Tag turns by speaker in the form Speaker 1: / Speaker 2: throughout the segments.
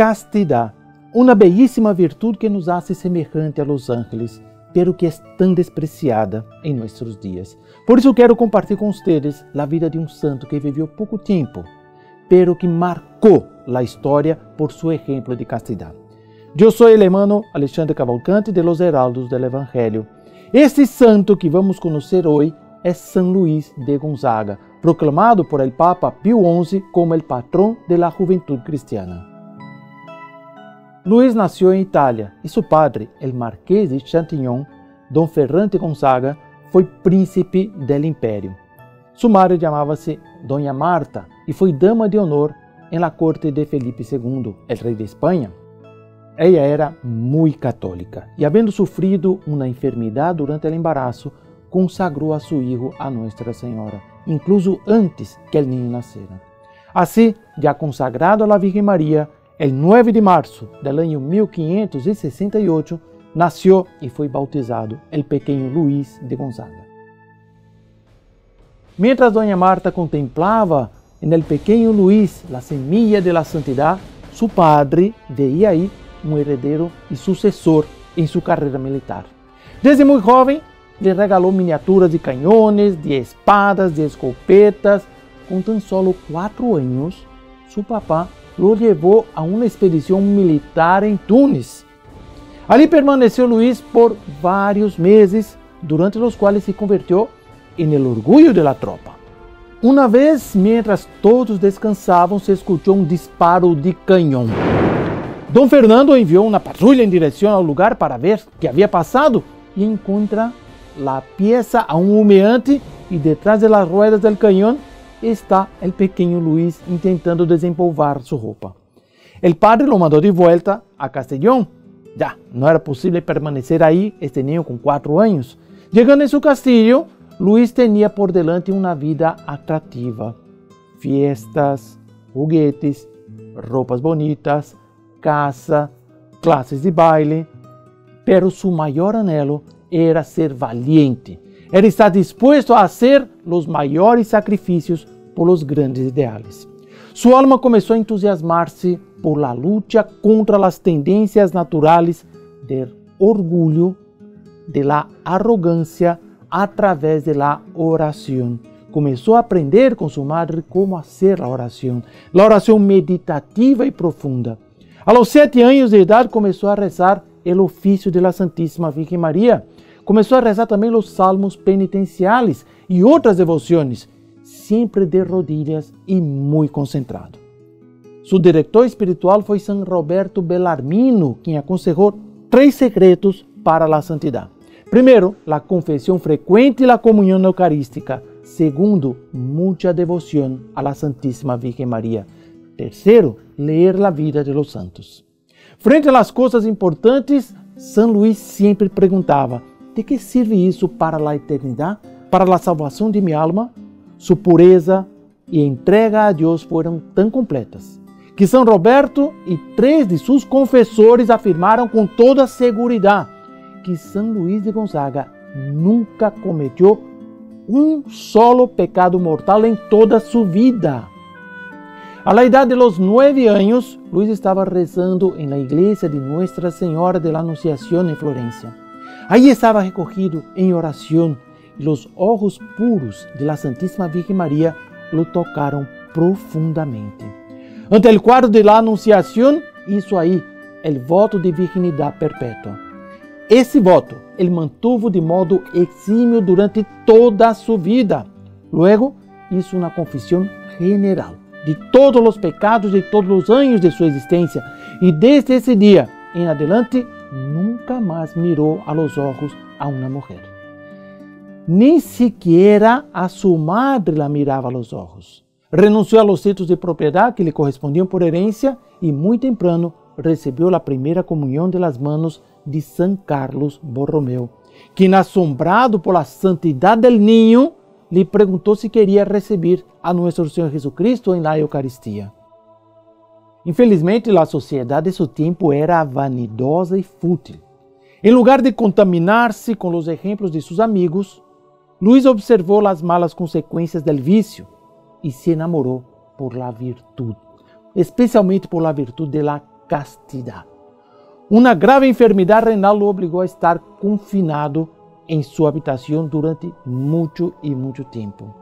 Speaker 1: castidad, una bellísima virtud que nos hace semejante a los ángeles, pero que es tan despreciada en nuestros días. Por eso quiero compartir con ustedes la vida de un santo que vivió poco tiempo, pero que marcó la historia por su ejemplo de castidad. Yo soy el hermano Alexandre Cavalcante de los Heraldos del Evangelio. Este santo que vamos conocer hoy es San Luis de Gonzaga, proclamado por el Papa Pío XI como el patrón de la juventud cristiana. Luis nació en Italia y su padre, el marqués de Chatillon, Don Ferrante Gonzaga, fue príncipe del imperio. Su madre llamábase Doña Marta y fue dama de honor en la corte de Felipe II, el rey de España. Ella era muy católica y, habiendo sufrido una enfermedad durante el embarazo, consagró a su hijo a Nuestra Señora, incluso antes que el niño naciera. Así, ya consagrado a la Virgen María, el 9 de marzo del año 1568, nació y fue bautizado el pequeño Luis de Gonzaga. Mientras Doña Marta contemplaba en el pequeño Luis la semilla de la santidad, su padre veía ahí un heredero y sucesor en su carrera militar. Desde muy joven, le regaló miniaturas de cañones, de espadas, de escopetas. Con tan solo 4 años, su papá lo llevó a una expedición militar en Túnez. Allí permaneció Luis por varios meses, durante los cuales se convirtió en el orgullo de la tropa. Una vez, mientras todos descansaban, se escuchó un disparo de cañón. Don Fernando envió una patrulla en dirección al lugar para ver qué había pasado y encuentra la pieza aún humeante y detrás de las ruedas del cañón está el pequeño Luis intentando desempolvar su ropa. El padre lo mandó de vuelta a Castellón. Ya no era posible permanecer ahí este niño con 4 años. Llegando en su castillo, Luis tenía por delante una vida atractiva. Fiestas, juguetes, ropas bonitas, casa, clases de baile. Pero su mayor anhelo era ser valiente. Era estar dispuesto a hacer los mayores sacrificios por los grandes ideales. Su alma comenzó a entusiasmarse por la lucha contra las tendencias naturales del orgullo, de la arrogancia, a través de la oración. Comenzó a aprender con su madre cómo hacer la oración meditativa y profunda. A los 7 años de edad comenzó a rezar el oficio de la Santísima Virgen María. Comenzó a rezar también los salmos penitenciales y otras devociones, siempre de rodillas y muy concentrado. Su director espiritual fue San Roberto Bellarmino, quien aconsejó 3 secretos para la santidad. Primero, la confesión frecuente y la comunión eucarística. Segundo, mucha devoción a la Santísima Virgen María. Tercero, leer la vida de los santos. Frente a las cosas importantes, San Luis siempre preguntaba: ¿de qué sirve eso para la eternidad? ¿Para la salvación de mi alma? Su pureza y entrega a Dios fueron tan completas que San Roberto y 3 de sus confesores afirmaron con toda seguridad que San Luis de Gonzaga nunca cometió un solo pecado mortal en toda su vida. A la edad de los 9 años, Luis estaba rezando en la iglesia de Nuestra Señora de la Anunciación en Florencia. Allí estaba recogido en oración y los ojos puros de la Santísima Virgen María lo tocaron profundamente. Ante el cuadro de la Anunciación hizo ahí el voto de virginidad perpetua. Esse voto ele mantuvo de modo exímio durante toda su vida. Luego hizo una confesión general de todos los pecados de todos los años de su existencia y desde ese día en adelante nunca más miró a los ojos a una mujer. Ni siquiera a su madre la miraba a los ojos. Renunció a los títulos de propiedad que le correspondían por herencia y muy temprano recibió la primera comunión de las manos de San Carlos Borromeo, quien, asombrado por la santidad del niño, le preguntó si quería recibir a nuestro Señor Jesucristo en la Eucaristía. Infelizmente, la sociedad de su tiempo era vanidosa y fútil. En lugar de contaminarse con los ejemplos de sus amigos, Luis observó las malas consecuencias del vicio y se enamoró por la virtud, especialmente por la virtud de la castidad. Una grave enfermedad renal lo obligó a estar confinado en su habitación durante mucho tiempo.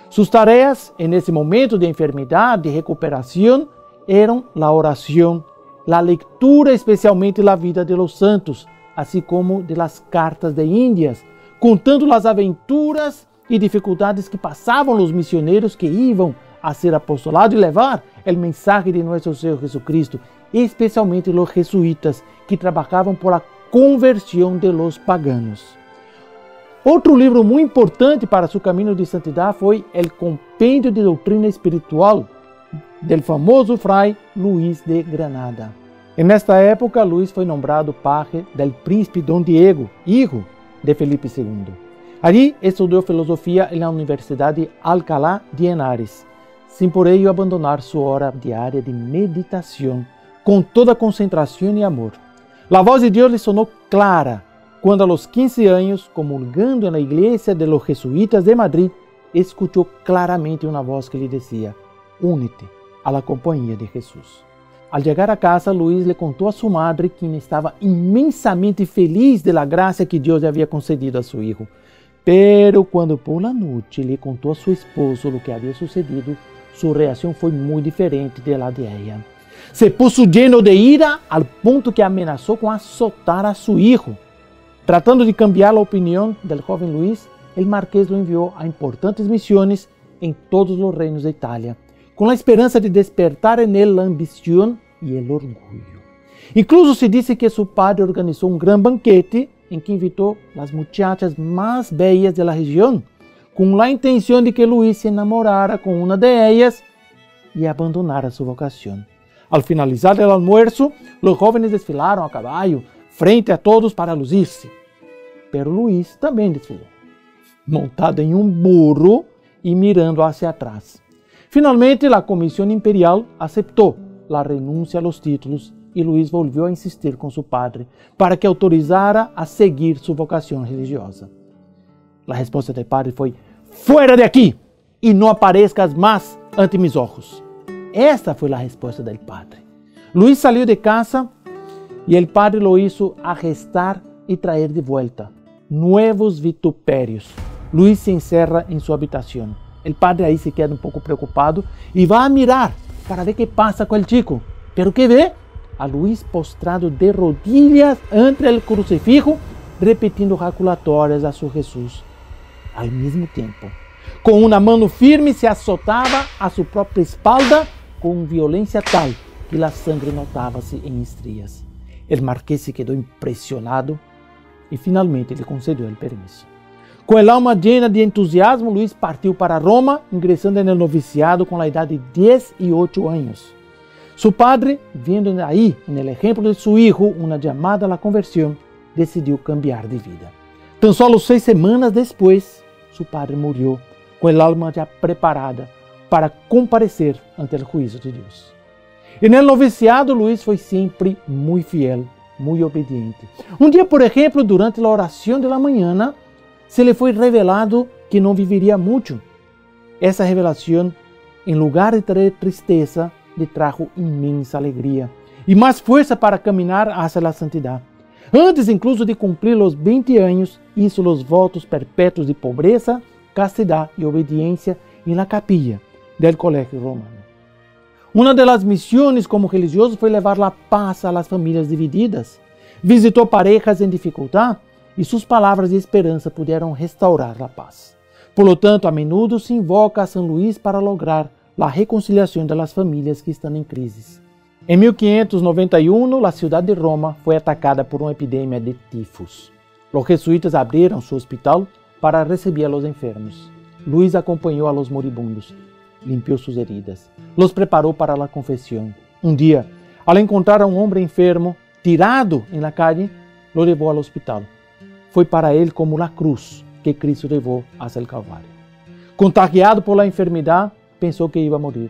Speaker 1: Sus tareas en ese momento de enfermedad, de recuperación, eran la oración, la lectura, especialmente la vida de los santos, así como de las cartas de Indias, contando las aventuras y dificultades que pasaban los misioneros que iban a ser apostolado y levar el mensaje de nuestro Señor Jesucristo, especialmente los jesuitas que trabajaban por la conversión de los paganos. Outro livro muito importante para seu caminho de santidade foi El Compêndio de Doutrina Espiritual, del famoso fray Luís de Granada. Nesta época, Luís foi nombrado paje del príncipe Dom Diego, hijo de Felipe II. Allí estudou filosofia na Universidade de Alcalá de Henares, sem por ello abandonar sua hora diária de meditação, com toda concentração e amor. A voz de Deus lhe sonou clara, quando a los 15 anos, comulgando na igreja de los jesuítas de Madrid, escuchou claramente uma voz que lhe dizia: únete a la compañía de Jesús. Al llegar a casa, Luís le contó a su madre, quien estaba inmensamente feliz de la gracia que Dios le había concedido a su hijo. Pero cuando por la noche le contó a su esposo lo que había sucedido, su reacción fue muy diferente de la de ella. Se puso lleno de ira al punto que amenazó con azotar a su hijo. Tratando de cambiar la opinión del joven Luís, el marqués lo envió a importantes misiones en todos los reinos de Italia, con la esperanza de despertar en él la ambición y el orgullo. Incluso se dice que su padre organizó un gran banquete en que invitó las muchachas más bellas de la región, con la intención de que Luís se enamorara con una de ellas y abandonara su vocación. Al finalizar el almuerzo, los jóvenes desfilaron a caballo frente a todos para lucirse. Pero Luís también desfiló, montado en un burro y mirando hacia atrás. Finalmente, la Comisión Imperial aceptó la renuncia a los títulos y Luís volvió a insistir con su padre para que autorizara a seguir su vocación religiosa. La respuesta del padre fue: ¡fuera de aquí y no aparezcas más ante mis ojos! Esta fue la respuesta del padre. Luís salió de casa y el padre lo hizo arrestar y traer de vuelta. Nuevos vitupérios. Luís se encerra en su habitación. El padre ahí se queda un poco preocupado y va a mirar para ver qué pasa con el chico. ¿Pero qué ve? A Luís postrado de rodillas ante el crucifijo, repetindo jaculatórias a su Jesús. Al mismo tiempo, con una mano firme se azotaba a su propia espalda con violencia tal que la sangre notaba-se en estrías. El marqués se quedó impresionado y finalmente le concedió el permiso. Com el alma llena de entusiasmo, Luís partiu para Roma, ingressando no noviciado com a idade de 18 anos. Su padre, viendo ahí, en el ejemplo de su hijo, una llamada a la conversión, decidió cambiar de vida. Tan solo 6 semanas después, su padre murió com el alma ya preparada para comparecer ante el juicio de Dios. En el noviciado, Luís foi sempre muy fiel, muy obediente. Un día, por ejemplo, durante la oración de la mañana, se le foi revelado que não viveria muito. Essa revelação, em lugar de trazer tristeza, lhe trajo imensa alegria e mais força para caminhar hacia a santidade. Antes incluso de cumprir os 20 anos, hizo os votos perpétuos de pobreza, castidade e obediência em la capilla del Colegio Romano. Uma das missões como religioso foi levar a paz a las famílias divididas. Visitou parejas em dificuldade e suas palavras de esperança puderam restaurar a paz. Por lo tanto, a menudo se invoca a São Luís para lograr a reconciliação das famílias que estão em crise. Em 1591, a cidade de Roma foi atacada por uma epidemia de tifus. Os jesuítas abriram seu hospital para receber a los enfermos. Luís acompanhou a los moribundos, limpiou suas heridas, los preparou para a confissão. Um dia, ao encontrar a um homem enfermo, tirado em la calle, lo levou ao hospital. Foi para ele como a cruz que Cristo levou hacia el Calvário. Contagiado por la enfermidade, pensou que ia morir.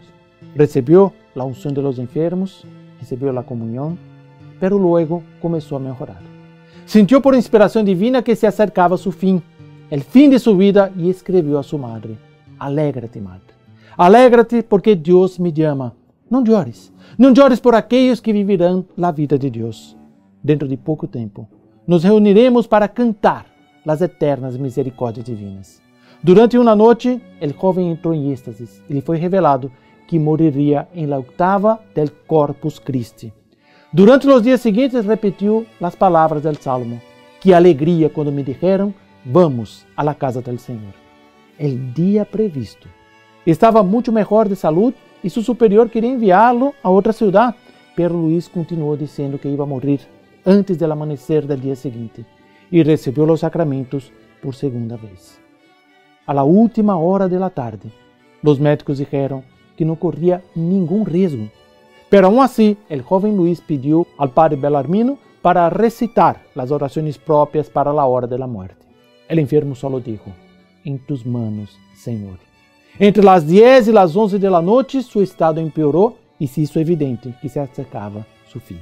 Speaker 1: Recebeu a unção de los enfermos, recebeu a comunhão, pero luego começou a melhorar. Sentiu por inspiração divina que se acercava a seu fim, el fim de sua vida, e escreveu a sua madre: Alégrate, madre. Alégrate porque Deus me ama, Não chores. Não chores por aqueles que viverão a vida de Deus. Dentro de pouco tempo, nos reuniremos para cantar as eternas misericórdias divinas. Durante uma noite, o jovem entrou em êxtase e lhe foi revelado que moriria em la octava del Corpus Christi. Durante os dias seguintes, repetiu as palavras del Salmo: que alegria quando me dijeron, vamos a la casa del Senhor. El dia previsto. Estava muito melhor de saúde e seu superior queria enviá-lo a outra cidade, pero Luís continuou dizendo que ia morrer antes do amanhecer do dia seguinte e recebeu os sacramentos por segunda vez. A la última hora da tarde, os médicos disseram que não corria nenhum risco. Pero aún assim, o jovem Luís pediu ao padre Belarmino para recitar as orações próprias para a hora da morte. O enfermo solo dijo: em tus manos, Senhor. Entre as 10 e as 11 da noite, seu estado empeorou e se hizo evidente que se acercava seu fim.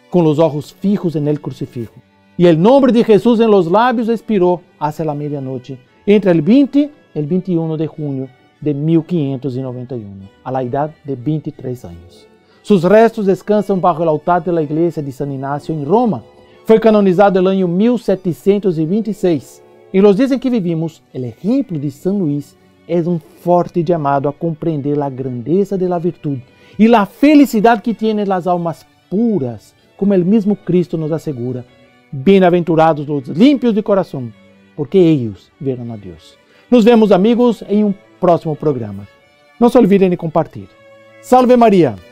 Speaker 1: Com os olhos fijos en el crucifixo e o nome de Jesus em los lábios, expirou hacia la medianoche, entre el 20 e el 21 de junho de 1591, a la idade de 23 anos. Sus restos descansam bajo el altar de la igreja de San Ignacio em Roma. Foi canonizado no ano 1726. Em los dias em que vivimos, o exemplo de São Luís é forte chamado a compreender a grandeza de la virtude e a felicidade que tienen las almas puras, como el mismo Cristo nos assegura. Bem-aventurados os limpios de coração, porque ellos verão a Deus. Nos vemos, amigos, em um próximo programa. Não se olvidem de compartilhar. Salve Maria!